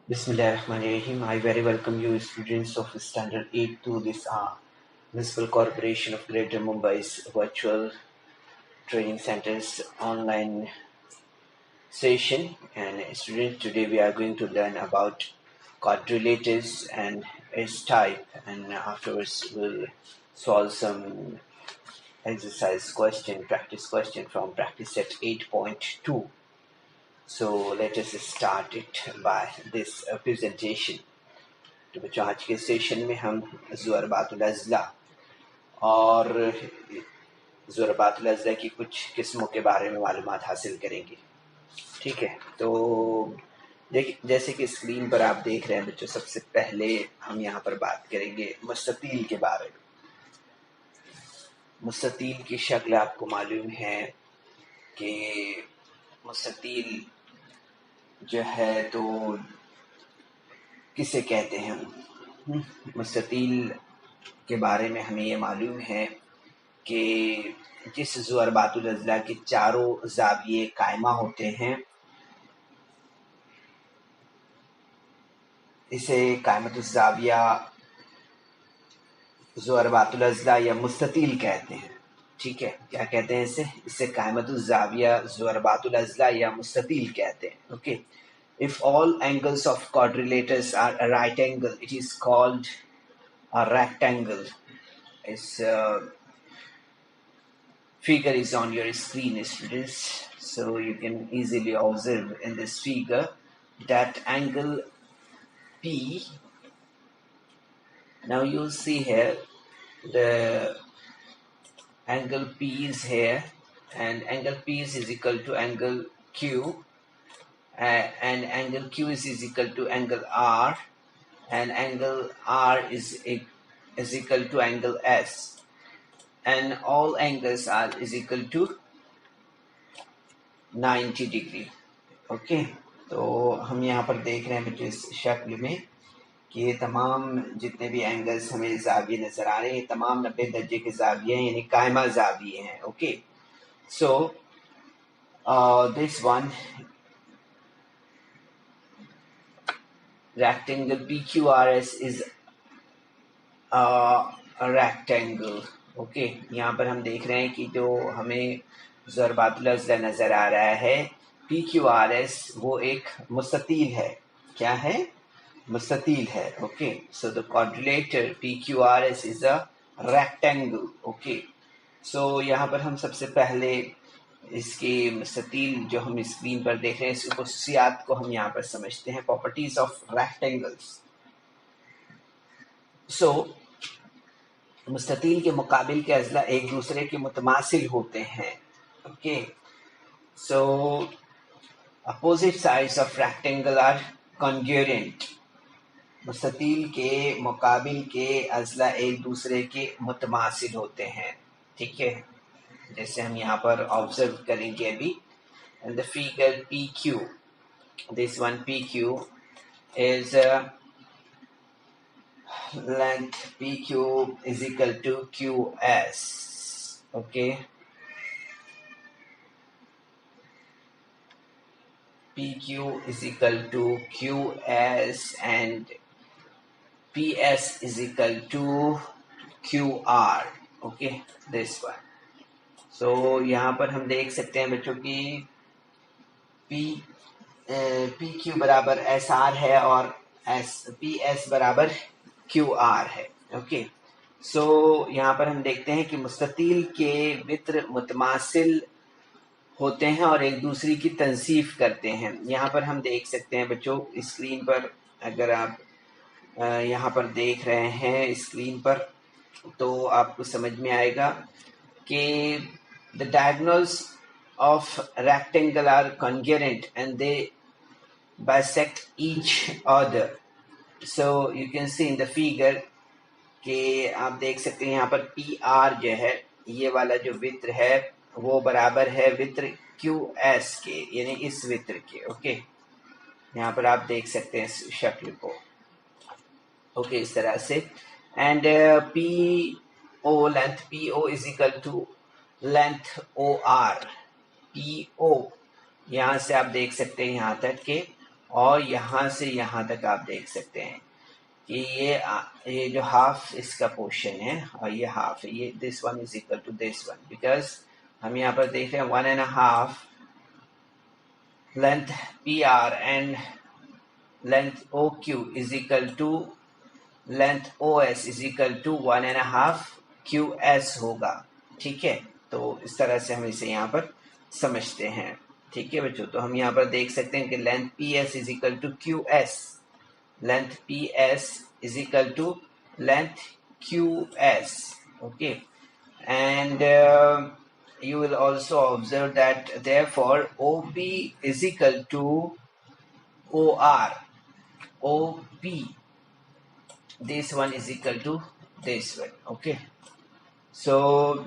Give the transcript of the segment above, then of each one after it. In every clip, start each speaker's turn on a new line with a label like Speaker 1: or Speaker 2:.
Speaker 1: Bismillahirrahmanirrahim. I very welcome you, students of Standard 8, to this Municipal Corporation of Greater Mumbai's virtual training center's online session. And students, today we are going to learn about quadrilaters and its type, and afterwards we'll solve some practice question from practice set 8.2. So let us start it by this presentation. तो बच्चों, आज के session में हम ज़ुरबातुल अज़ला और ज़ुरबातुल अज़ला की कुछ किस्मों के बारे में मालूमात हासिल करेंगे। ठीक है, तो जैसे कि स्क्रीन पर आप देख रहे हैं बच्चों, सबसे पहले हम यहाँ पर बात करेंगे मुस्ततील के बारे में। मुस्ततील की शक्ल आपको मालूम है कि मुस्ततील जो है तो किसे कहते हैं हम। मुस्ततील के बारे में हमें ये मालूम है कि जिस ज़ुरबातुल अज़ला के चारों ज़ाविये कायमा होते हैं, इसे कायमतुज़ ज़ाविया ज़ुरबातुल अज़ला या मुस्ततील कहते हैं। ठीक है, क्या कहते हैं इसे कायमतुज़ ज़ाविया ज़ुरबातुल अज़ला या मुस्ततील कहते हैं। Okay, if all angles of quadrilaters are a right angle, it is called a rectangle. Its figure is on your screen, students, so you can easily observe in this figure that angle P. Now you see here the angle P is here, and angle P is equal to angle Q, and angle Q is equal to angle R, and angle R is equal to angle S, and all angles are is equal to 90 degree. Okay, तो हम यहाँ पर देख रहे हैं बच्चों इस शक्ल में कि ये तमाम जितने भी एंगल्स हमें ज़ाविये नज़र आ रहे हैं, ये तमाम 90 दर्जे के ज़ाविये हैं, यानी कायमा ज़ाविये हैं। Okay, so this one rectangle PQRS is a rectangle. Okay, यहाँ पर हम देख रहे हैं कि जो हमें ज़ुरबातुल अज़ला नज़र आ रहा है PQRS, वो एक मुस्ततील है। क्या है? मुस्ततील है। Okay, so the quadrilateral PQRS is a rectangle. Okay, so यहाँ पर हम सबसे पहले इसके मुस्ततील जो हम स्क्रीन पर देख रहे हैं, इसकी खुसूसियात को हम यहाँ पर समझते हैं। Properties of rectangles. सो मुस्ततील के मुकाबिल के अज़ला एक दूसरे के मुतमासिल होते हैं। Okay, so opposite sides of rectangle are congruent. मुस्ततील के मुकाबिल के अज़ला एक दूसरे के मुतमासिल होते हैं। ठीक है, जैसे हम यहाँ पर ऑब्जर्व करेंगे अभी। And the figure P Q, this one P Q is length PQ is equal to QS. Okay, PQ is equal to QS and PS is equal to QR. Okay, this one. So यहाँ पर हम देख सकते हैं बच्चों की PQ बराबर SR है और PS बराबर QR है। ओके, सो यहाँ पर हम देखते हैं कि मुस्ततील के वित्र मुतमासिल होते हैं और एक दूसरे की तंसीफ करते हैं। यहाँ पर हम देख सकते हैं बच्चों स्क्रीन पर, अगर आप यहाँ पर देख रहे हैं स्क्रीन पर, तो आपको समझ में आएगा कि the diagonals of rectangle are congruent and they bisect each other. So you can see in the figure कि आप देख सकते हैं यहाँ पर पी आर जो है, ये वाला जो वित्र है वो बराबर है वित्र क्यू एस के, यानी इस वित्र के। ओके, यहाँ पर आप देख सकते हैं इस शक्ल को। ओके, इस तरह से। And P O, length P O is equal to length O R. P O यहाँ से आप देख सकते हैं यहाँ तक के, और यहाँ से यहाँ तक आप देख सकते हैं कि ये जो हाफ इसका पोर्शन है और ये हाफ है, ये this one is equal to this one, because हम यहाँ पर देख रहे हैं 1.5 length P R and length O Q is equal to length O S is equal to 1.5 Q S होगा। ठीक है, तो इस तरह से हम इसे यहाँ पर समझते हैं। ठीक है बच्चों, तो हम यहाँ पर देख सकते हैं कि length P S is equal to Q S, length PS is equal to length QS. Okay, and you will also observe that therefore OP is equal to OR. OP, this one is equal to this one. Okay, so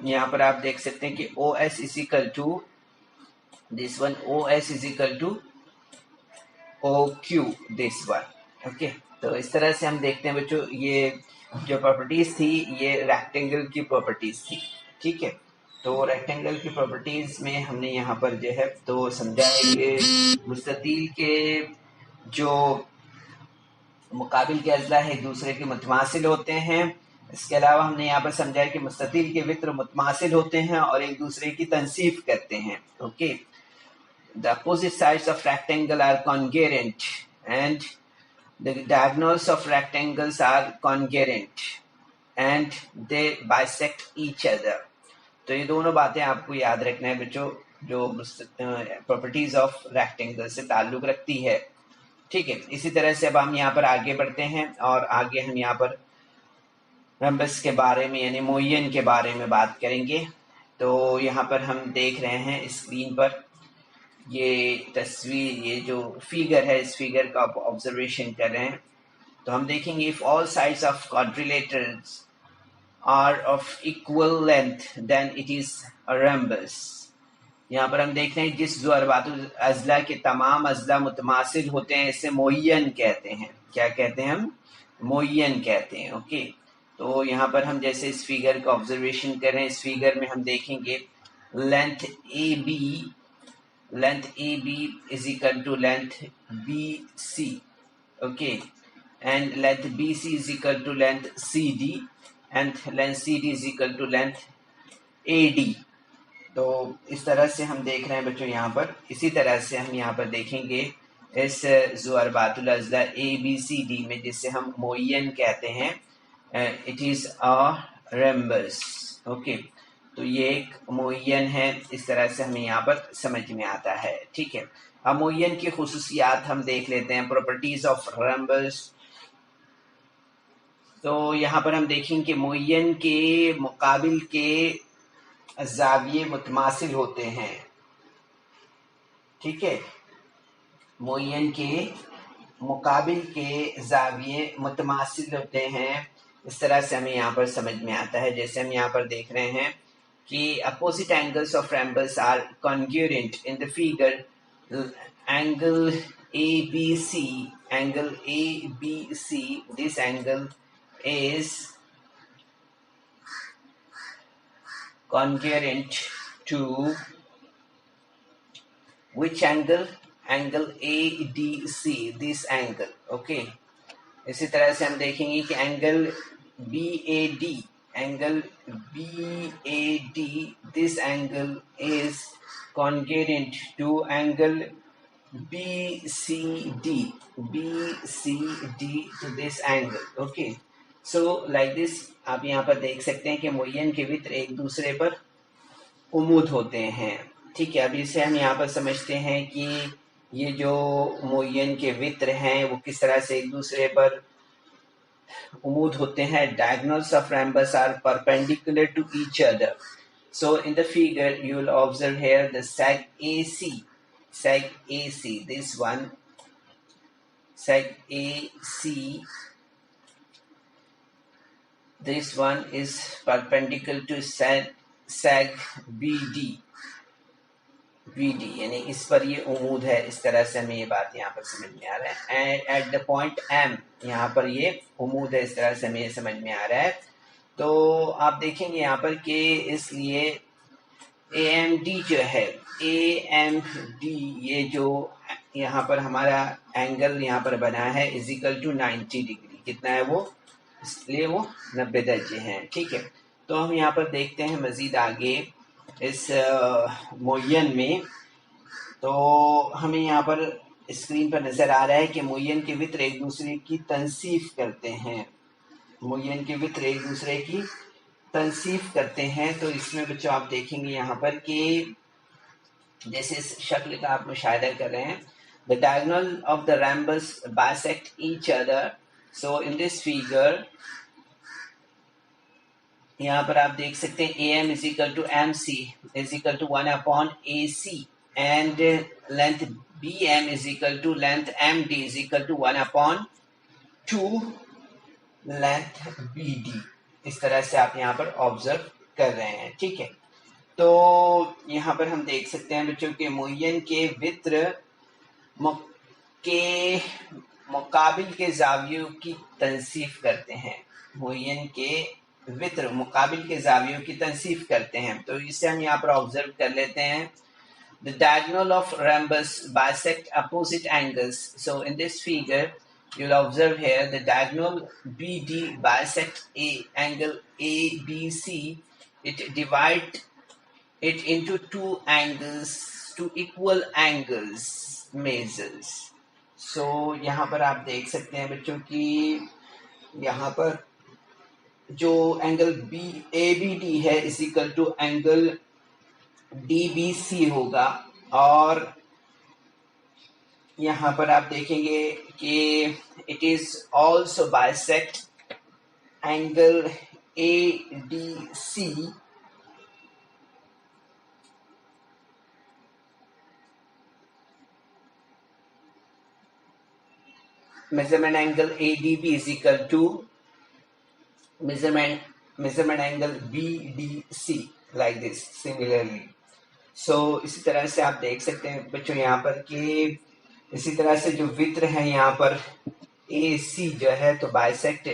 Speaker 1: यहाँ पर आप देख सकते हैं कि OS is equal to this one, OS is equal to OQ this one. Okay, तो इस तरह से हम देखते हैं बच्चों, ये जो प्रॉपर्टीज थी ये रेक्टेंगल की प्रॉपर्टीज थी। ठीक है, तो रेक्टेंगल की प्रॉपर्टीज में हमने यहाँ पर जो है तो समझा है ये मुस्ततील के जो मुकाबिल के अजला है एक दूसरे के मुतमासिल होते हैं। इसके अलावा हमने यहाँ पर समझा है कि मुस्ततील के वित्र मुतमासिल होते हैं और एक दूसरे की तनसीफ करते हैं। Okay, the opposite sides of rectangle are congruent and the diagonals of rectangles are congruent and they bisect each other. तो ये दोनों बातें आपको याद रखना है बच्चों, जो प्रॉपर्टीज ऑफ रेक्टेंगल से ताल्लुक रखती है। ठीक है, इसी तरह से अब हम यहाँ पर आगे बढ़ते हैं और आगे हम यहाँ पर रम्बस के बारे में यानी मोयन के बारे में बात करेंगे। तो यहाँ पर हम देख रहे हैं स्क्रीन पर ये तस्वीर, ये जो फिगर है इस फिगर का आप ऑब्जर्वेशन कर रहे हैं। तो हम देखेंगे if all sides of quadrilaterals are of equal length then it is a rhombus. यहाँ पर हम देख रहे हैं जिस ज़ुअरबातुल अज़ला के तमाम अज़ला मुतमासिल होते हैं इसे मोयन कहते हैं। क्या कहते हैं हम? मोयन कहते हैं। ओके, तो यहाँ पर हम जैसे इस फिगर का ऑब्जर्वेशन कर रहे हैं, इस फिगर में हम देखेंगे length AB is equal to length BC, okay, and length BC is equal to length CD and length CD is equal to length AD। तो इस तरह से हम देख रहे हैं बच्चों यहाँ पर। इसी तरह से हम यहाँ पर देखेंगे इस ज़ुअरबातुल अज़ला ABCD में जिसे हम मोयन कहते हैं, it is a rhombus. Okay, तो ये एक मोयन है, इस तरह से हमें यहाँ पर समझ में आता है। ठीक है, अब मोयन की खुसूसियात हम देख लेते हैं, प्रॉपर्टीज ऑफ रम्बस। तो यहाँ पर हम देखेंगे मोयन के मुकाबिल के ज़ाविये मुतमासिल होते हैं। ठीक है, मोयन के मुकाबिल के ज़ाविये मुतमासिल होते हैं, इस तरह से हमें यहाँ पर समझ में आता है। जैसे हम यहाँ पर देख रहे हैं कि opposite angles of rhombus are congruent in the figure. Angle ABC, this angle is congruent to which angle? Angle ADC, this angle. Okay, इसी तरह से हम देखेंगे कि angle BAD, this angle is congruent to angle BCD to this angle. Okay, so like this आप यहाँ पर देख सकते हैं कि मोयन के वित्र एक दूसरे पर उमूद होते हैं। ठीक है, अब इसे हम यहाँ पर समझते हैं कि ये जो मोयन के वित्र हैं वो किस तरह से एक दूसरे पर उमूद होते हैं। diagonals of rhombus are perpendicular to each other. So in the figure you will observe here the seg AC, this one seg AC, this one is perpendicular to seg BD, यानी इस पर ये उमूद है। इस तरह से हमें ये बात यहाँ पर समझ में आ रहा है। And at the point M यहाँ पर ये उमूद है, इस तरह से हमें ये समझ में आ रहा है। तो आप देखेंगे यहाँ पर कि इसलिए AMD जो है, AMD ये जो यहाँ पर हमारा एंगल यहाँ पर बना है इज इक्वल टू 90 डिग्री। कितना है वो? इसलिए वो 90 दर्जे हैं। ठीक है, तो हम यहाँ पर देखते हैं मजीद आगे इस मुय्यन में। तो हमें यहाँ पर स्क्रीन पर नजर आ रहा है कि मुय्यन के वित्र एक दूसरे की तनसीफ करते हैं। मुय्यन के वित्र एक दूसरे की तनसीफ करते हैं। तो इसमें बच्चों आप देखेंगे यहाँ पर कि जैसे इस शक्ल का आप मुशाहिदा कर रहे हैं, the diagonal of the rhombus bisect each other. So in this figure यहाँ पर आप देख सकते हैं A M is equal to M C is equal to 1/AC and length B M is equal to length M D is equal to 1/2 length B D. इस तरह से आप यहाँ पर ऑब्जर्व कर रहे हैं। ठीक है, तो यहाँ पर हम देख सकते हैं बच्चों के मुय्यन के वित्र के मुकाबिल के जावियों की तनसीफ करते हैं। मुय्यन के वित्र मुकाबिल के जावियों की तनसीफ करते हैं। तो इसे हम यहाँ पर ऑब्जर्व कर लेते हैं। The diagonal of rhombus bisect opposite angles. So in this figure, you'll observe here the diagonal BD bisect a angle ABC. It divide it into two angles, two equal angles measures. So यहाँ पर आप देख सकते हैं बच्चों की यहाँ पर जो angle B A B D है is equal to angle DBC होगा। और यहाँ पर आप देखेंगे कि it is also bisect angle ADC measurement angle ADB is equal to measurement angle BDC like this similarly. So इसी तरह से आप देख सकते हैं बच्चों यहाँ पर कि इसी तरह से जो वित्र है यहाँ पर AC जो है तो बाइसेक्ट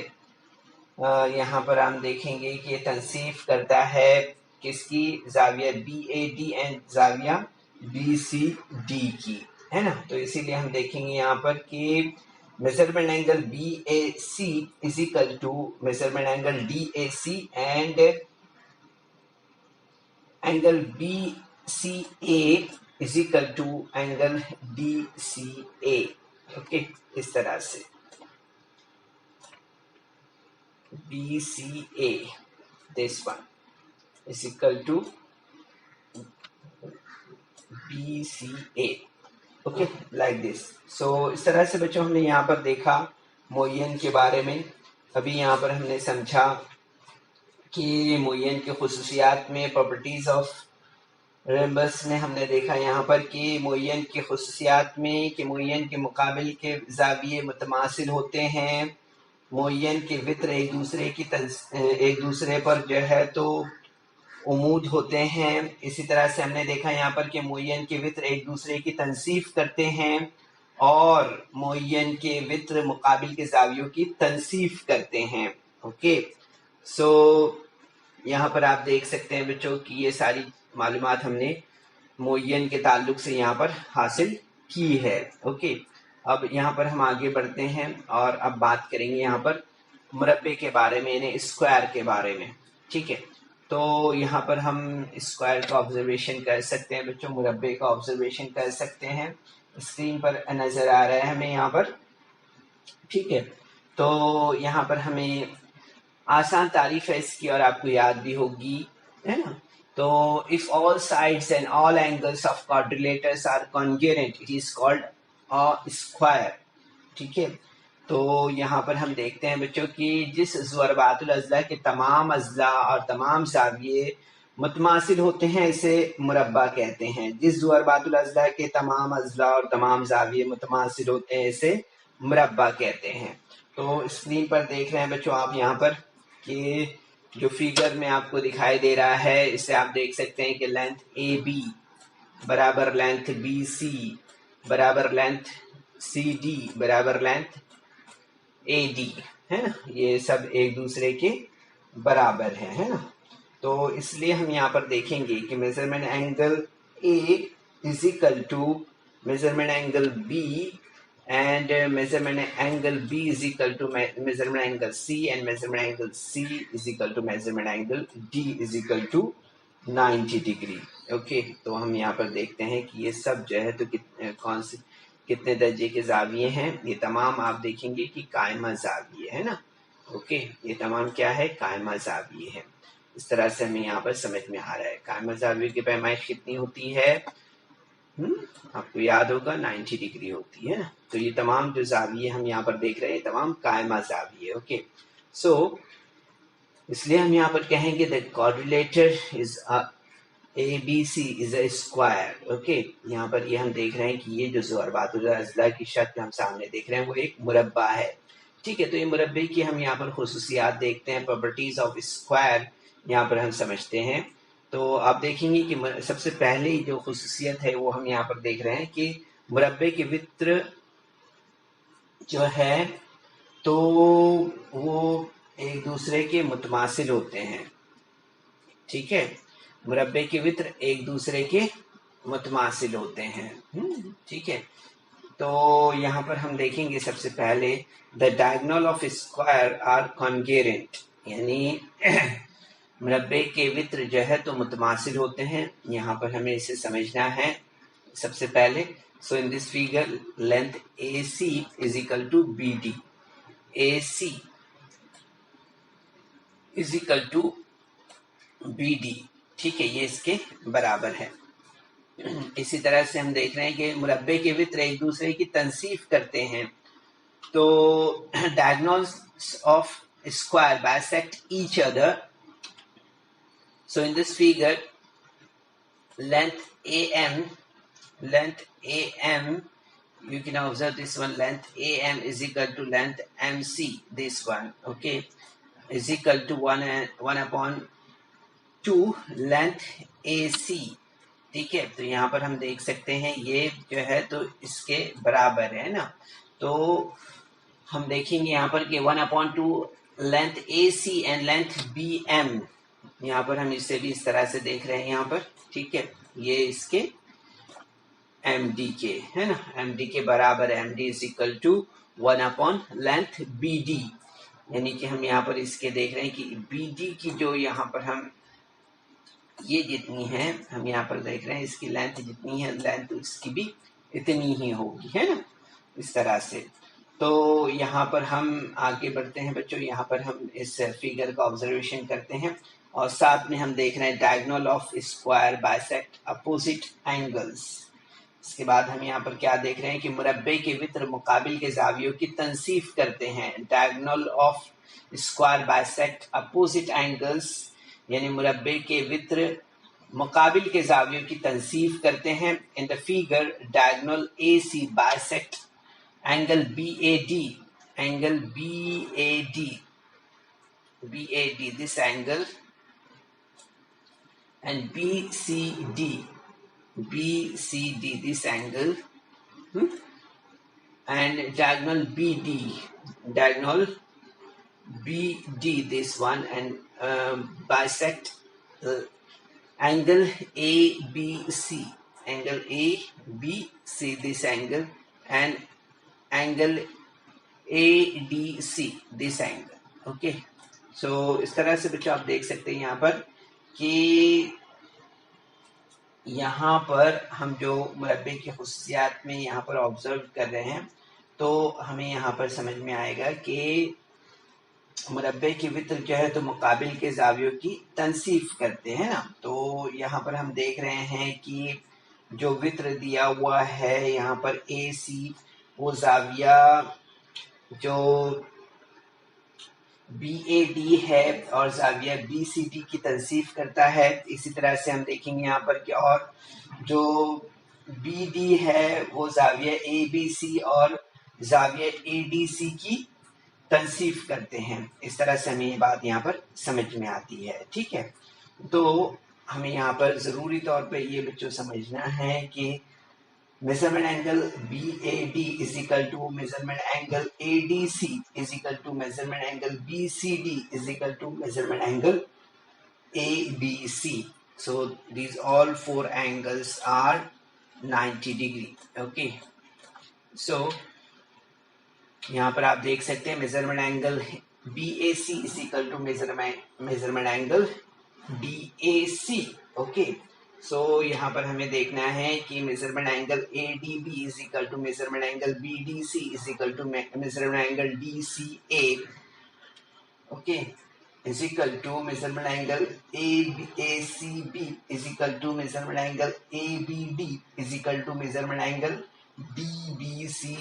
Speaker 1: यहाँ पर हम देखेंगे कि तनसीफ करता है किसकी? जाविया BAD एंड जाविया BCD की, है ना। तो इसीलिए हम देखेंगे यहाँ पर कि measurement angle BAC is equal to measurement angle DAC and angle BCA is equal to angle DCA। Okay, इस तरह से BCA this one is equal to BCA, okay, like this. So इस तरह से बच्चों हमने यहाँ पर देखा मुय्यन के बारे में। अभी यहाँ पर हमने समझा कि मुय्यन के खुसूसियात में प्रॉपर्टीज ऑफ रैम्बस में हमने देखा यहाँ पर कि मुय्यन के खुसूसियात में कि मुय्यन के मुकाबिल के जाविये मुतमासिल होते हैं। मुय्यन के वित्र एक दूसरे पर जो है तो उमूद होते हैं। इसी तरह से हमने देखा यहाँ पर कि मुय्यन के वित्र एक दूसरे की तनसीफ करते हैं और मुय्यन के वित्र मुकाबिल के जावियों की तनसीफ करते हैं। ओके, सो यहाँ पर आप देख सकते हैं बच्चों कि ये सारी मालूमात हमने मुय्यन के ताल्लुक से यहाँ पर हासिल की है। ओके, अब यहाँ पर हम आगे बढ़ते हैं और अब बात करेंगे यहाँ पर मुरब्बे के बारे में, यानी स्क्वायर के बारे में। ठीक है, तो यहाँ पर हम स्क्वायर का ऑब्जर्वेशन कर सकते हैं बच्चों, मुरब्बे का ऑब्जर्वेशन कर सकते हैं। स्क्रीन पर नजर आ रहा है हमें यहाँ पर। ठीक है, तो यहाँ पर हमें आसान तारीफ है इसकी और आपको याद भी होगी, है ना। तो if all sides and all angles of quadrilaterals are congruent it is called square. ठीक है, तो यहाँ पर हम देखते हैं बच्चों कि जिस ज़ुरबातुल अज़ला के तमाम अज़ला और तमाम ज़ाविये मुतमासिल होते हैं इसे मुरब्बा कहते हैं। जिस ज़ुरबातुल अज़ला के तमाम अज़ला और तमाम ज़ाविये मुतमासिल होते हैं इसे मुरब्बा कहते हैं। तो स्क्रीन पर देख रहे हैं बच्चों आप यहाँ पर कि जो फिगर में आपको दिखाई दे रहा है इससे आप देख सकते हैं कि लेंथ AB बराबर लेंथ BC बराबर लेंथ CD बराबर लेंथ AD, है ना। ये सब एक दूसरे के बराबर है ना। तो इसलिए हम यहाँ पर देखेंगे कि measurement angle A is equal to measurement angle B, and measurement angle B is equal to measurement angle C, and measurement angle C is equal to measurement angle D is equal to 90 degree. Okay, तो हम यहाँ पर देखते हैं कि ये सब जो है तो कौन से कितने दर्जे के जाविये हैं। ये तमाम आप देखेंगे कि कायमा जाविये है ना। ओके, ये तमाम क्या है, कायमा जाविये है। इस तरह से हमें यहाँ पर समझ में आ रहा है कायमा जाविये की पैमाइश कितनी होती है। आपको याद होगा 90 डिग्री होती है ना। तो ये तमाम जो जाविये हम यहाँ पर देख रहे हैं तमाम कायमा जाविये। ओके, सो इसलिए हम यहाँ पर कहेंगे that quadrilateral is ABC is a square. Okay, यहाँ पर ये हम देख रहे हैं कि ये जो ज़ुहरबातुल अज़ला की शक्ल हम सामने देख रहे हैं वो एक मुरब्बा है। ठीक है, तो ये मुरब्बे की हम यहाँ पर खुसूसियात देखते हैं, प्रॉपर्टीज ऑफ स्क्वायर यहाँ पर हम समझते हैं। तो आप देखेंगे कि सबसे पहले जो खुसूसियत है वो हम यहाँ पर देख रहे हैं कि मुरब्बे के वित्र जो है तो वो एक दूसरे के मुतमासिल होते हैं। ठीक है, मुरब्बे के वित्र एक दूसरे के मुतमासिल होते हैं। ठीक है, तो यहाँ पर हम देखेंगे सबसे पहले the diagonal of square are congruent, यानी मुरब्बे के वित्र जो है तो मुतमासिल होते हैं। यहाँ पर हमें इसे समझना है सबसे पहले। So in this figure length AC is equal to BD, AC is equal to BD। ठीक है, ये इसके बराबर है। इसी तरह से हम देख रहे हैं कि मुरब्बे के वित्र एक दूसरे की तनसीफ करते हैं। तो diagonals of square bisect each other. So in this figure length AM, you can observe this one, length AM is equal to length MC, this one, okay, is equal to 1/2 length AC। ठीक है, तो यहाँ पर हम देख सकते हैं ये जो है तो इसके बराबर है ना। तो हम देखेंगे यहाँ पर कि 1/2 length AC and length BM, यहाँ पर हम इसे भी इस तरह से देख रहे हैं यहाँ पर। ठीक है, ये इसके MD के है ना, MD के बराबर है। MD is equal to 1 length BD, यानी कि हम यहाँ पर इसके देख रहे हैं कि BD की जो यहाँ पर हम ये जितनी है हम यहाँ पर देख रहे हैं इसकी लेंथ जितनी है, लेंथ इसकी भी इतनी ही होगी, है ना, इस तरह से। तो यहाँ पर हम आगे बढ़ते हैं बच्चों। यहाँ पर हम इस फिगर का ऑब्जर्वेशन करते हैं और साथ में हम देख रहे हैं diagonal of square bisect opposite angles. इसके बाद हम यहाँ पर क्या देख रहे हैं कि मुरब्बे के वित्र मुकाबिल के जावियों की तनसीफ करते हैं। Diagonal of square bisect opposite angles, यानी मुरब्बे के वित्र मुकाबिल के जावियों की तनसीफ करते हैं। इन the figure diagonal AC bisect angle BAD, angle BAD this angle, and BCD this angle, and diagonal BD this one, and bisect angle ABC this angle, and angle ADC this angle। Okay, so इस तरह से बच्चों आप देख सकते हैं यहाँ पर कि यहाँ पर हम जो मुरब्बे की खुसूसियात में यहाँ पर ऑब्जर्व कर रहे हैं तो हमें यहाँ पर समझ में आएगा कि मुरब्बे के वित्र जो है तो मुकाबिल के जावियों की तनसीफ करते हैं ना। तो यहाँ पर हम देख रहे हैं कि जो वित्र दिया हुआ है यहाँ पर AC, वो जाविया जो BAD है और जाविया BCD की तनसीफ करता है। इसी तरह से हम देखेंगे यहाँ पर कि और जो BD है वो जाविया ABC और जाविया ADC की तनसीफ करते हैं। इस तरह से हमें ये बात यहाँ पर समझ में आती है। ठीक है, तो हमें यहाँ पर ज़रूरी तौर पे ये बच्चों समझना है कि measurement angle BAD is equal to measurement angle ADC is equal to measurement angle BCD is equal to measurement angle ABC. So these all four angles are 90 degree. Okay, so यहाँ पर आप देख सकते हैं measurement angle BAC is equal to measurement angle DAC। Okay, so यहाँ पर हमें देखना है कि measurement angle ADB is equal to measurement angle BDC is equal to measurement angle DCA। Okay, is equal to measurement angle ACB is equal to measurement angle ABD is equal to measurement angle DBC.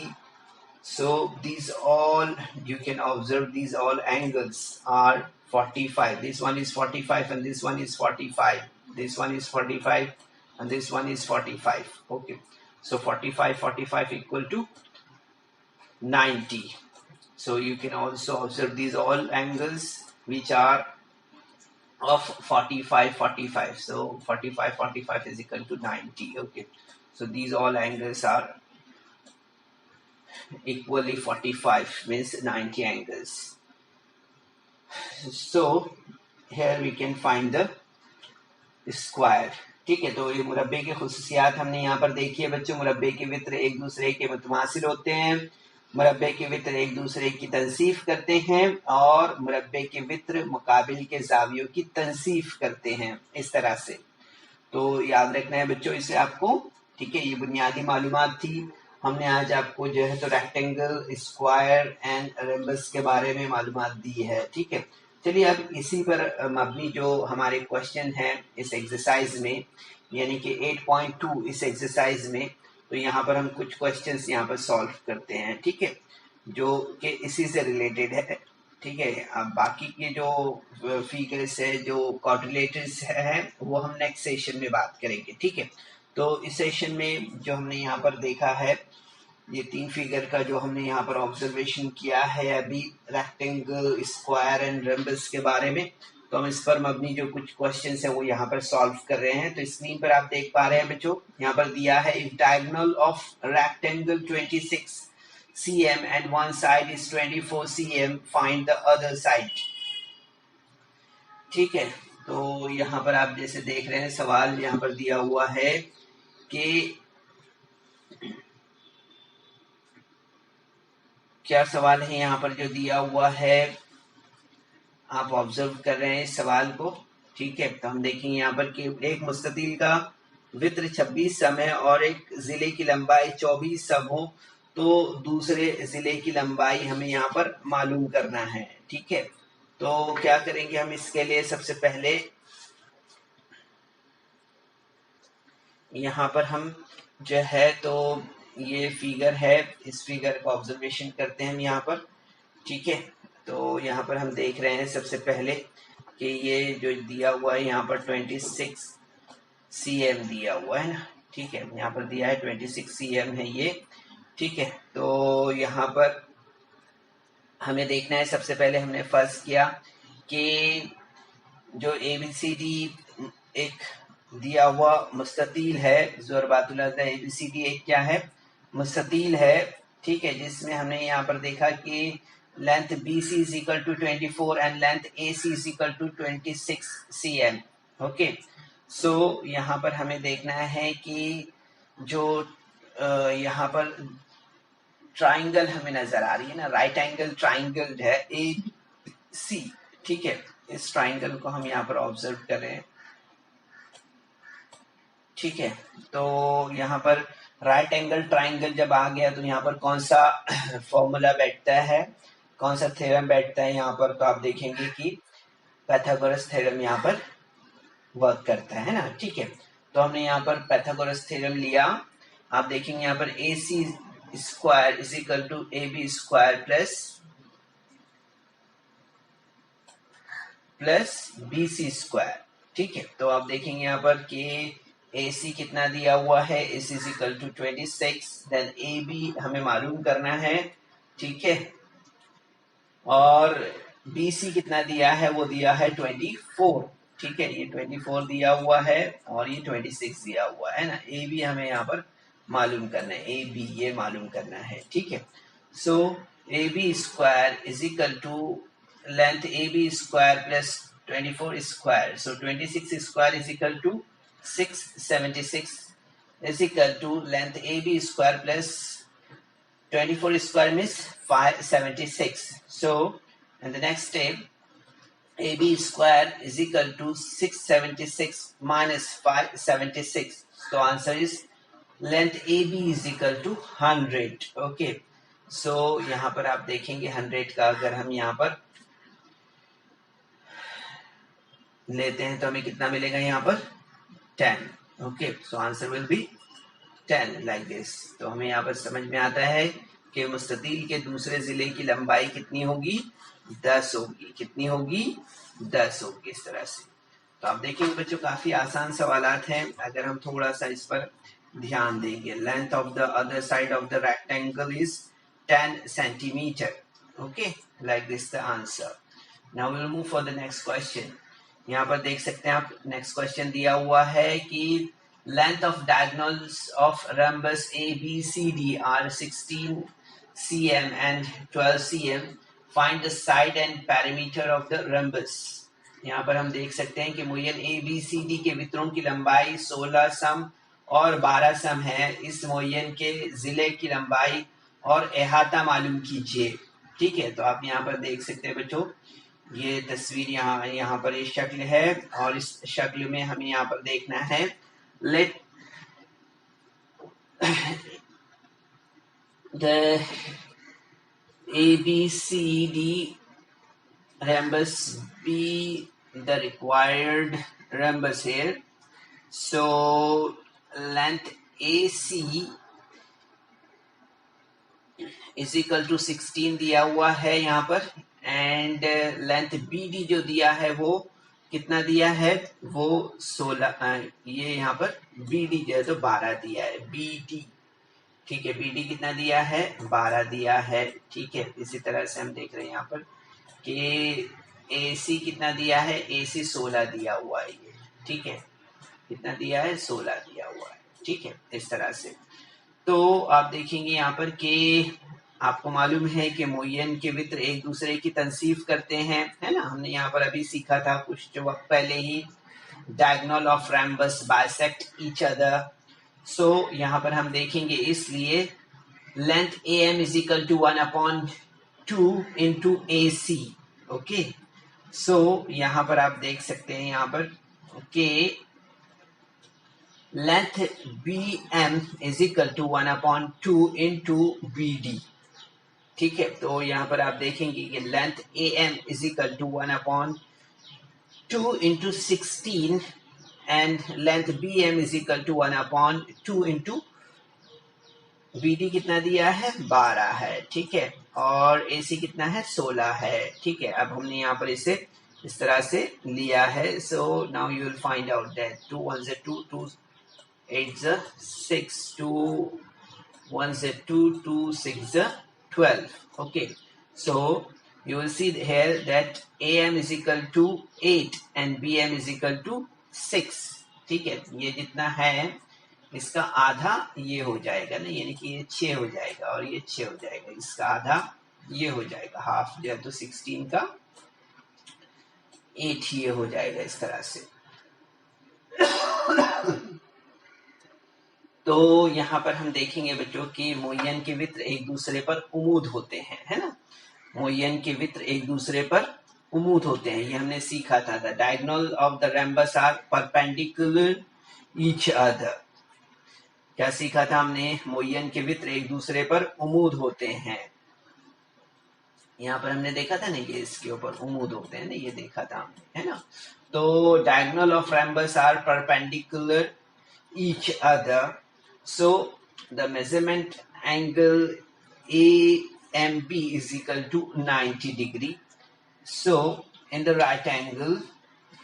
Speaker 1: So these all, you can observe these all angles are 45. This one is 45 and this one is 45. This one is 45 and this one is 45. Okay, so 45 equal to 90. So you can also observe these all angles which are of 45. So 45 is equal to 90. Okay, so these all angles are equally 45, means 90 angles. So here we can find the square. ठीक है, तो ये मुरब्बे की खुसूसियात हमने यहाँ पर देखी है बच्चों। मुरब्बे के वित्र एक दूसरे के मुतमासिल होते हैं, मुरब्बे के वित्र एक दूसरे की तनसीफ करते हैं और मुरब्बे के वित्र मुकाबिल के जावियों की तनसीफ करते हैं, इस तरह से। तो याद रखना है बच्चों इसे आपको। ठीक है, ये बुनियादी मालूमात थी। हमने आज आपको जो है तो रेक्टेंगल, स्क्वायर एंड रम्बस के बारे में मालूमात दी है। ठीक है, चलिए अब इसी पर मबनी जो हमारे क्वेश्चन है इस एक्सरसाइज में, यानी कि 8.2 इस एक्सरसाइज में, तो यहाँ पर हम कुछ क्वेश्चंस यहाँ पर सॉल्व करते हैं। ठीक है, जो कि इसी से रिलेटेड है। ठीक है, अब बाकी के जो फिगर्स है, जो क्वाड्रिलेटर्स है, वो हम नेक्स्ट सेशन में बात करेंगे। ठीक है, तो इस सेशन में जो हमने यहाँ पर देखा है, ये 3 फिगर का जो हमने यहाँ पर ऑब्जर्वेशन किया है अभी रेक्टेंगल, स्क्वायर एंड रम्बस के बारे में, तो हम इस पर मबनी जो कुछ क्वेश्चंस हैं वो यहाँ पर सॉल्व कर रहे हैं। तो स्क्रीन पर आप देख पा रहे हैं बच्चों, यहाँ पर दिया है if diagonal of rectangle 26 cm and one side is 24 cm, find the other side। ठीक है, तो यहाँ पर आप जैसे देख रहे हैं सवाल यहाँ पर दिया हुआ है कि क्या सवाल है यहाँ पर जो दिया हुआ है, आप ऑब्जर्व कर रहे हैं इस सवाल को। ठीक है, तो हम देखेंगे यहाँ पर कि एक मुस्ततील का वित्र 26 सम है और एक जिले की लंबाई 24 सम हो, तो दूसरे जिले की लंबाई हमें यहाँ पर मालूम करना है। ठीक है, तो क्या करेंगे हम इसके लिए, सबसे पहले यहाँ पर हम जो है तो ये फिगर है, इस फिगर का ऑब्जर्वेशन करते हैं हम यहाँ पर। ठीक है, तो यहाँ पर हम देख रहे हैं सबसे पहले कि ये जो दिया हुआ है यहाँ पर 26 cm दिया हुआ है ना। ठीक है, यहाँ पर दिया है 26 cm है ये। ठीक है, तो यहाँ पर हमें देखना है, सबसे पहले हमने फर्ज किया कि जो ABCD एक दिया हुआ मुस्ततील है, ज़ोरबातुल ABCD एक क्या है, मुस्ततील है। ठीक है, जिसमें हमने यहाँ पर देखा कि length BC is equal to 24 and length AC is equal to 26 cm। Okay, so यहाँ पर हमें देखना है कि जो यहाँ पर ट्राइंगल हमें नजर आ रही है ना, राइट एंगल ट्राइंगल है AC। ठीक है, इस ट्राइंगल को हम यहाँ पर ऑब्जर्व कर रहे हैं। ठीक है, तो यहाँ पर राइट एंगल ट्राइंगल जब आ गया तो यहाँ पर कौन सा फॉर्मूला बैठता है, कौन सा थ्योरम बैठता है यहाँ पर, तो आप देखेंगे कि पाइथागोरस थ्योरम यहाँ पर वर्क करता है ना। ठीक है, तो हमने यहाँ पर पाइथागोरस थ्योरम लिया। आप देखेंगे यहाँ पर AC square is equal to AB square plus BC square. ठीक है, तो आप देखेंगे यहाँ पर कि AC कितना दिया हुआ है, AC is equal to 26, then AB हमें मालूम करना है। ठीक है, और BC कितना दिया है, वो दिया है 24। ठीक है, ये 24 दिया हुआ है और ये 26 दिया हुआ है ना। AB हमें यहाँ पर मालूम करना है, AB ये मालूम करना है। ठीक है, so AB square is equal to length AB square plus 24 square, so 26 square is equal to 676 is equal to length AB square plus 24 square means 576. So in the next step, AB square is equal to 676 minus 576. So answer is length AB is equal to 100. Okay. So यहाँ पर आप देखेंगे 100 का अगर हम यहाँ पर लेते हैं तो हमें कितना मिलेगा यहाँ पर 10. Okay, so answer will B 10 like this. तो हमें यहाँ पर समझ में आता है कि मुस्ततील के दूसरे जिले की लंबाई कितनी होगी, 10 होगी. कितनी होगी, 10 होगी. इस तरह से. तो आप देखेंगे बच्चों काफी आसान सवालात हैं अगर हम थोड़ा सा इस पर ध्यान देंगे. Length of the other side of the rectangle is 10 centimetre. Okay, like this the answer. Now will move for the next question. यहाँ पर देख सकते हैं आप, नेक्स्ट क्वेश्चन दिया हुआ है कि length of diagonals of rhombus ABCD are 16 cm and 12 cm. Find the side and perimeter of the rhombus. यहाँ पर हम देख सकते हैं कि मुय्यन ABCD के वितरण की लंबाई 16 सम और 12 सम है. इस मुय्यन के जिले की लंबाई और अहाता मालूम कीजिए. ठीक है, तो आप यहाँ पर देख सकते हैं बच्चों, ये तस्वीर यहाँ पर ये शक्ल है और इस शक्ल में हमें यहाँ पर देखना है let the ABCD rhombus be the required rhombus here. So length AC is equal to 16 दिया हुआ है यहाँ पर, एंड लेंथ BD जो दिया है वो कितना दिया है, वो 16. ये यहाँ पर BD जो है तो 12 दिया है. BD, ठीक है, BD कितना दिया है, 12 दिया है. ठीक है, इसी तरह से हम देख रहे हैं यहाँ पर कि AC कितना दिया है, AC 16 दिया हुआ है ये. ठीक है, कितना दिया है, 16 दिया हुआ है. ठीक है, इस तरह से. तो आप देखेंगे यहाँ पर कि आपको मालूम है कि मुय्यन के वित्र एक दूसरे की तनसीफ करते हैं, है ना. हमने यहाँ पर अभी सीखा था कुछ जो वक्त पहले ही, diagonal of rhombus bisect each other. So यहाँ पर हम देखेंगे, इसलिए length AM is equal to 1/2 into AC. Okay, so यहाँ पर आप देख सकते हैं यहाँ पर कि length BM is equal to 1/2 into BD. ठीक है, तो यहाँ पर आप देखेंगे कि length AM is equal to 1/2 into 16 and length BM is equal to 1/2 into BD कितना दिया है, 12 है. ठीक है, और AC कितना है, 16 है. ठीक है, अब हमने यहाँ पर इसे इस तरह से लिया है. So now you will find out that 2 1 से 2 2 8 से 6 2 1 से 2 2 6 से 12. Okay, so you will see here that AM is equal to 8 and BM is equal to 6. ठीक है, ये जितना है इसका आधा ये हो जाएगा ना, यानी कि ये 6 हो जाएगा और ये 6 हो जाएगा. इसका आधा ये हो जाएगा, हाफ जो है तो 16 का 8 ये हो जाएगा इस तरह से. तो यहाँ पर हम देखेंगे बच्चों कि मुय्यन के वित्र एक दूसरे पर उमूद होते हैं, है ना. मुय्यन के वित्र एक दूसरे पर उमूद होते हैं, ये हमने सीखा था. The diagonal of the rhombus are perpendicular each other. क्या सीखा था हमने, मुय्यन के वित्र एक दूसरे पर उमूद होते हैं. यहाँ पर हमने देखा था ना, ये इसके ऊपर उमूद होते हैं ना, ये देखा था हमने, है ना. तो diagonal of rhombus are perpendicular each other. So the measurement angle AMB is equal to 90 degree. So in the right angle,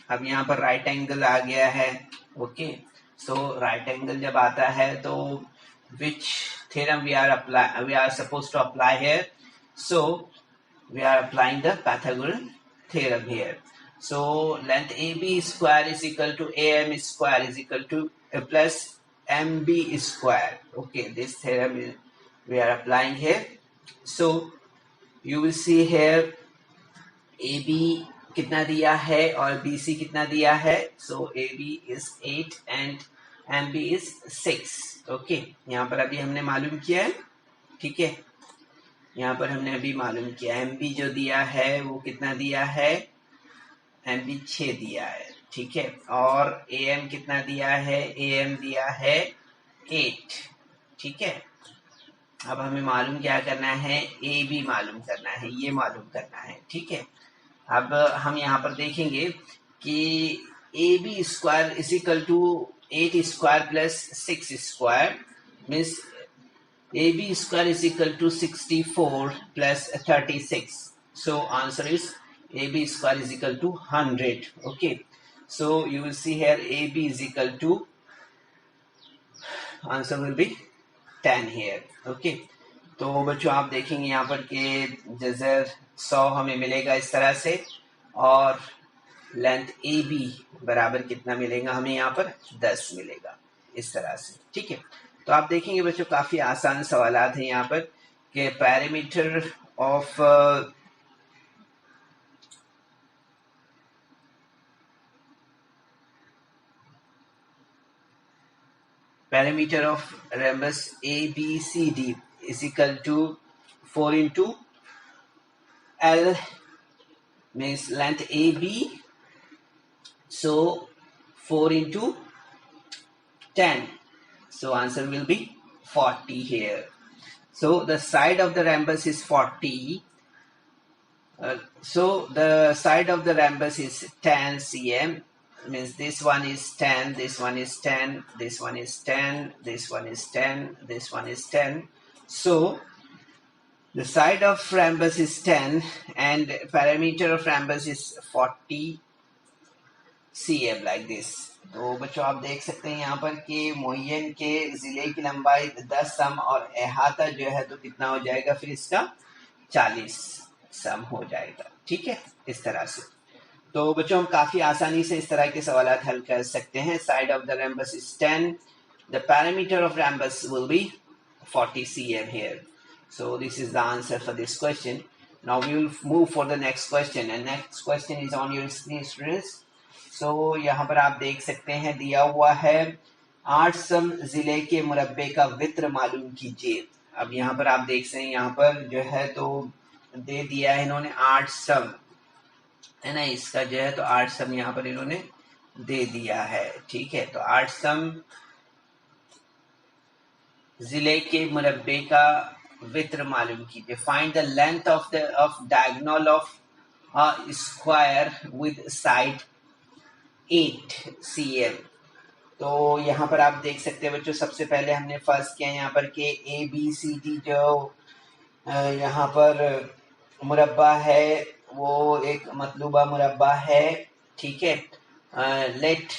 Speaker 1: अब यहाँ पर right angle आ गया है. Okay, so right angle जब आता है तो which theorem we are supposed to apply here? So we are applying the Pythagorean theorem here. So length AB square is equal to AM square is equal to plus MB square. Okay, this theorem we are applying here. So you will see here AB कितना दिया है और BC कितना दिया है. So AB is 8 and M B is 6। Okay, यहाँ पर अभी हमने मालूम किया है, ठीक है, यहाँ पर हमने अभी मालूम किया एम बी जो दिया है वो कितना दिया है, एम बी 6 दिया है, ठीक है, और ए एम कितना दिया है, ए एम दिया है 8, ठीक है। अब हमें मालूम क्या करना है, ए बी मालूम करना है, ये मालूम करना है, ठीक है। अब हम यहाँ पर देखेंगे कि A B square is equal to 8 square plus 6 square means A B square is equal to 64 plus 36. So answer is AB square is equal to 100. Okay. So you will see here AB is equal to, answer will be 10 here. Okay. तो बच्चों आप देखेंगे यहाँ पर कि जजर 100 हमें मिलेगा इस तरह से, और लेंथ ए बी बराबर कितना मिलेगा हमें यहाँ पर 10 मिलेगा इस तरह से, ठीक है। तो आप देखेंगे बच्चों काफी आसान सवालात हैं यहाँ पर कि parameter of rhombus ABCD is equal to 4 into L means length AB, so 4 into 10, so answer will be 40 here. So the side of the rhombus is 40, so the side of the rhombus is 10 cm, means this one is 10, this one is 10, this one is 10, this one is 10, this one is 10. So the side of rhombus is 10 and parameter of rhombus is 40 cm like this. तो बच्चों आप देख सकते हैं यहाँ पर कि मुअय्यन के जिले की लंबाई 10 सम और अहाता जो है तो कितना हो जाएगा, फिर इसका 40 सम हो जाएगा, ठीक है, इस तरह से। तो बच्चों हम काफी आसानी से इस तरह के सवाल हल कर सकते हैं। Side of the रैम्बस is 10, the parameter of रैम्बस will be 40 cm here. So this is the answer for this question. Now we will move for the next question, and next question is on your screen, students. So यहाँ पर आप देख सकते हैं दिया हुआ है 8 सम जिले के मुरब्बे का वित्र मालूम कीजिए। अब यहाँ पर आप देख सकते हैं यहाँ पर जो है तो दे दिया है इन्होंने 8 सम, है ना, इसका जो है तो 8 सम यहाँ पर इन्होंने दे दिया है, ठीक है। तो 8 सम जिले के मुरब्बे का वित्र मालूम कीजिए। Find the length of diagonal of square with side 8 cm। तो यहाँ पर आप देख सकते हैं बच्चों, सबसे पहले हमने फर्स्ट किया यहाँ पर के ए बी सी डी जो यहाँ पर मुरब्बा है वो एक मतलूबा मुरब्बा है, ठीक है। Let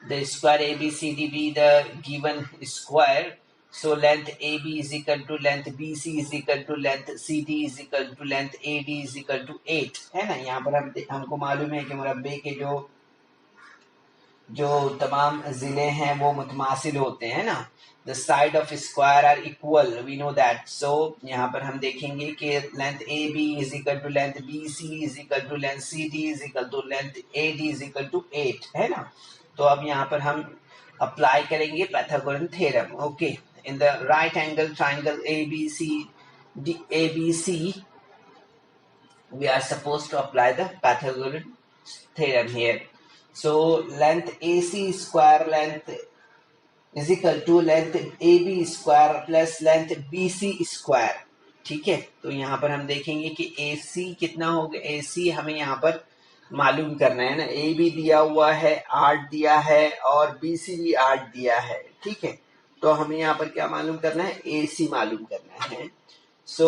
Speaker 1: the square A B C D be the given square, so length AB is equal to length BC is equal to length CD is equal to length AD is equal to 8, है ना। यहाँ पर हमको मालूम है कि मुरब्बे के जो तमाम जिले हैं वो मुतमासिल होते हैं ना, the side of square are equal, we know that. So यहाँ पर हम देखेंगे कि length AB is equal to length BC is equal to length CD is equal to length AD is equal to 8, है ना। तो अब यहाँ पर हम अप्लाई करेंगे Pythagorean theorem. Okay, in the right angle triangle ABC, we are supposed to apply the Pythagorean theorem here. So length AC square length is equal to length AB square plus length BC square, ठीक है। तो यहाँ पर हम देखेंगे कि AC कितना होगा, AC हमें यहाँ पर मालूम करना है ना, ए बी दिया हुआ है 8 दिया है और BC भी 8 दिया है, ठीक है। तो हमें यहाँ पर क्या मालूम करना है, AC मालूम करना है। So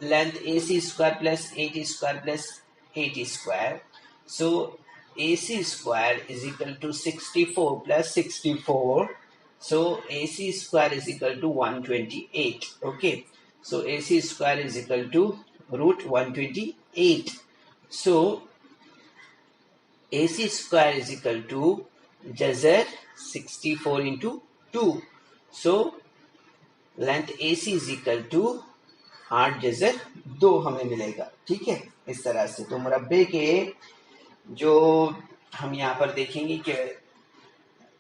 Speaker 1: length AC square plus 8 square plus 8 square, so AC square is equal to 64 plus 64, so AC square is equal to 128। Okay, so AC square is equal to root 128। So AC square is equal to जजर 64 into 2, so length AC is equal to 8 Jhajjar 2 हमें मिलेगा, ठीक है, इस तरह से। तो मुरब्बे के जो हम यहाँ पर देखेंगे कि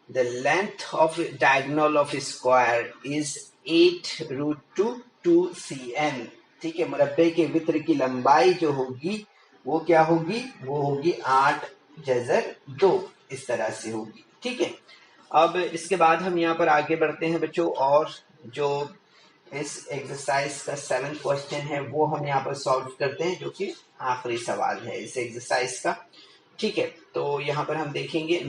Speaker 1: the length of diagonal of square is 8√2 cm। ठीक है, मुरब्बे के वित्र की लंबाई जो होगी वो क्या होगी, वो होगी 8 जज़र 2, इस तरह से होगी। ठीक है, अब इसके बाद हम यहाँ पर आगे बढ़ते हैं बच्चों, और जो इस एक्सरसाइज का 7th क्वेश्चन है वो हम यहाँ पर सॉल्व करते हैं, जो कि आखिरी सवाल है इस एक्सरसाइज का। ठीक है, तो यहाँ पर हम देखेंगे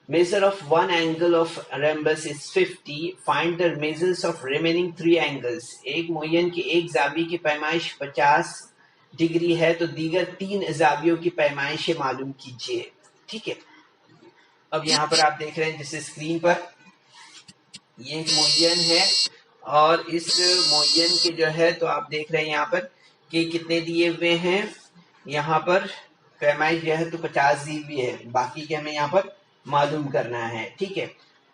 Speaker 1: measure of one angle of rhombus is 50, find the measures of remaining 3 angles। एक मोयन की एक जावी की पैमाइश 50 डिग्री है, तो दीगर 3 जावियों की पैमाइशें मालूम कीजिए। ठीक है, अब यहाँ पर आप देख रहे हैं जिस स्क्रीन पर, ये एक मोयन है, और इस मोयन के जो है तो आप देख रहे हैं यहाँ पर कि कितने दिए हुए हैं, यहाँ पर पैमाइश जो है तो 50 दी हुई है, बाकी के हमें यहाँ पर मालूम करना है। ठीक है,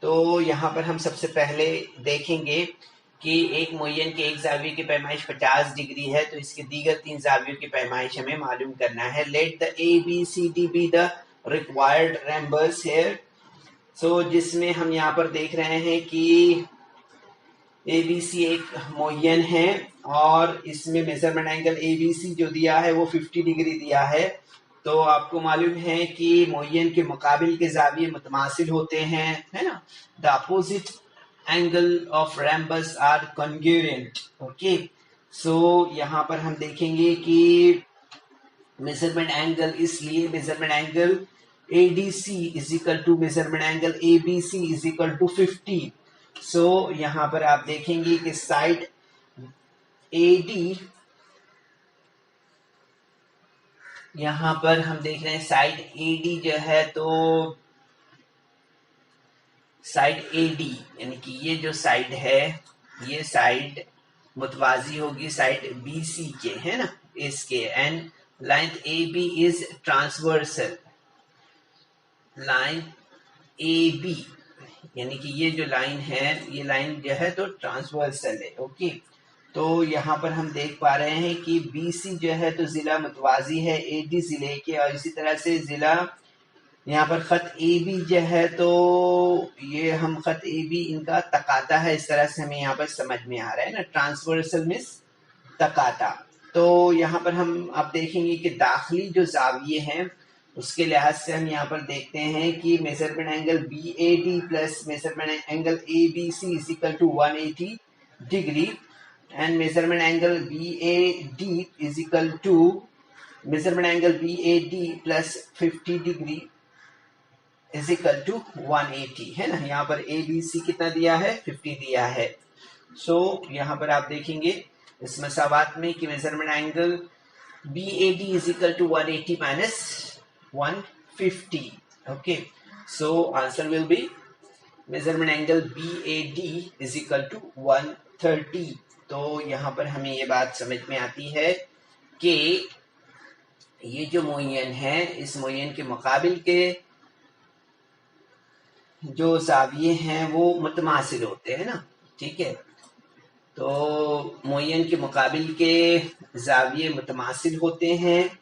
Speaker 1: तो यहाँ पर हम सबसे पहले देखेंगे कि एक मोयन के एक जाविये की पैमाइश 50 डिग्री है, तो इसके दीगर 3 जावियों की पैमाइश हमें मालूम करना है। Let the ABCD be the required rhombus here. So जिसमें हम यहाँ पर देख रहे हैं कि ABC एक मोयन है, और इसमें मेजरमेंट एंगल ABC जो दिया है वो 50 डिग्री दिया है। तो आपको मालूम है कि मोयन के मुकाबिल के जाविये मुतमासिल होते हैं, है ना। The opposite angle of rhombus are congruent. Okay, so यहाँ पर हम देखेंगे कि मेजरमेंट एंगल, इसलिए measurement angle ADC is equal to measurement angle ABC is equal to 50। So यहाँ पर आप देखेंगे कि साइड AD, यहाँ पर हम देख रहे हैं साइड AD जो है तो साइड AD यानी कि ये जो साइड है, ये साइड मुतवाजी होगी साइड BC के, है ना, इसके। And line AB is transversal. Line AB यानी कि ये जो लाइन है, ये लाइन जो है तो ट्रांसवर्सल है। ओके, तो यहाँ पर हम देख पा रहे हैं कि BC जो है तो जिला मुतवाजी है AD जिले के, और इसी तरह से जिला यहाँ पर खत AB जो है तो ये हम खत AB इनका तकाता है, इस तरह से हमें यहाँ पर समझ में आ रहा है ना, ट्रांसवर्सल मींस तकाता। तो यहाँ पर हम अब देखेंगे कि दाखिली जो जाविये हैं उसके लिहाज से हम यहाँ पर देखते हैं कि measurement angle BAD plus measurement angle ABC is equal to 180 degree, and measurement angle BAD is equal to measurement angle BAD plus 50 degree is equal to 180, है ना। यहाँ पर ABC कितना दिया है, 50 दिया है। सो यहाँ पर आप देखेंगे इस मसावात में कि measurement angle BAD is equal to 180 minus 150। Okay, so answer will be measurement angle BAD is equal to 130। तो यहाँ पर हमें ये बात समझ में आती है कि ये जो मोयन है, इस मोयन के मुकाबिल के जो जाविये हैं वो मुतमासिल होते हैं ना। ठीक है, तो मोयन के मुकाबिल के जाविये मुतमासिल होते हैं,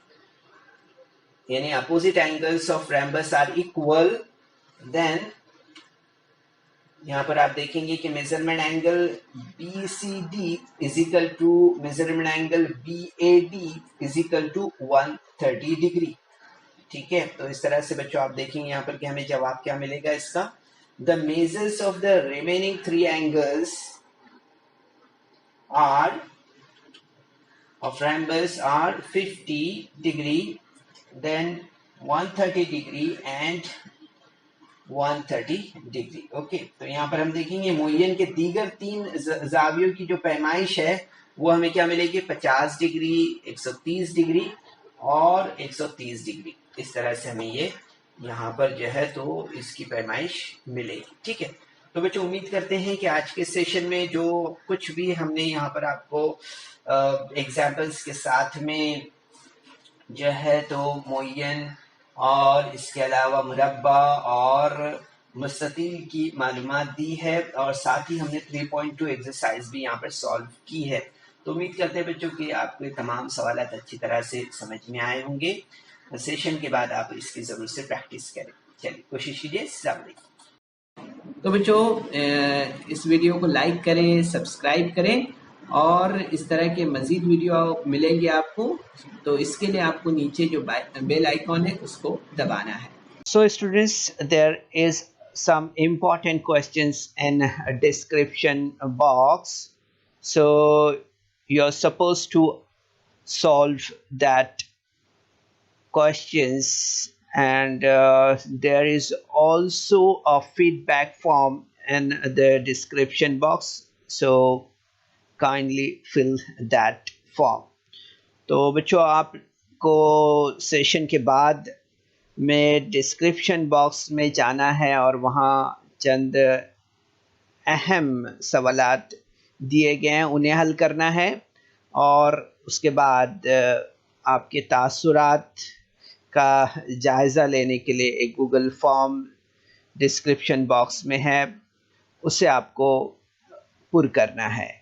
Speaker 1: यानी opposite angles of rhombus are equal. Then यहाँ पर आप देखेंगे कि measurement angle BCD is equal to measurement angle BAD is equal to 130 degree. ठीक है, तो इस तरह से बच्चों आप देखेंगे यहाँ पर कि हमें जवाब क्या मिलेगा इसका। The measures of the remaining 3 angles are of rhombus are 50 degree, then 130 degree and 130 degree. Okay, तो यहाँ पर हम देखेंगे मोयन के दीगर 3 जावियों की जो पैमाइश है वो हमें क्या मिलेगी, 50 डिग्री, 130 डिग्री और 130 डिग्री। इस तरह से हमें ये यहाँ पर जो है तो इसकी पैमाइश मिलेगी। ठीक है, तो बच्चों उम्मीद करते हैं कि आज के सेशन में जो कुछ भी हमने यहाँ पर आपको एग्जाम्पल्स के साथ में जो है तो मोयन और इसके अलावा मुरब्बा और मुस्ततील की मालूमात दी है, और साथ ही हमने 3.2 एक्सरसाइज भी यहाँ पर सॉल्व की है। तो उम्मीद करते हैं बच्चों कि आपके तमाम सवाल अच्छी तरह से समझ में आए होंगे। सेशन के बाद आप इसकी ज़रूर से प्रैक्टिस करें। चलिए कोशिश कीजिए सब देखिए। तो बच्चों इस वीडियो को लाइक करें, सब्सक्राइब करें और इस तरह के मज़ीद वीडियो मिलेंगे आपको। तो इसके लिए आपको नीचे जो बेल आइकॉन है उसको दबाना है। So students, there is some important questions in a description box. So you're supposed to solve that questions, and there is also a feedback form in the description box, so kindly fill that form. तो बच्चों आपको session के बाद में description box में जाना है और वहाँ चंद अहम सवालात दिए गए हैं, उन्हें हल करना है और उसके बाद आपके तासुरात का जायज़ा लेने के लिए एक गूगल फॉर्म डिस्क्रिप्शन बॉक्स में है, उसे आपको पुर करना है।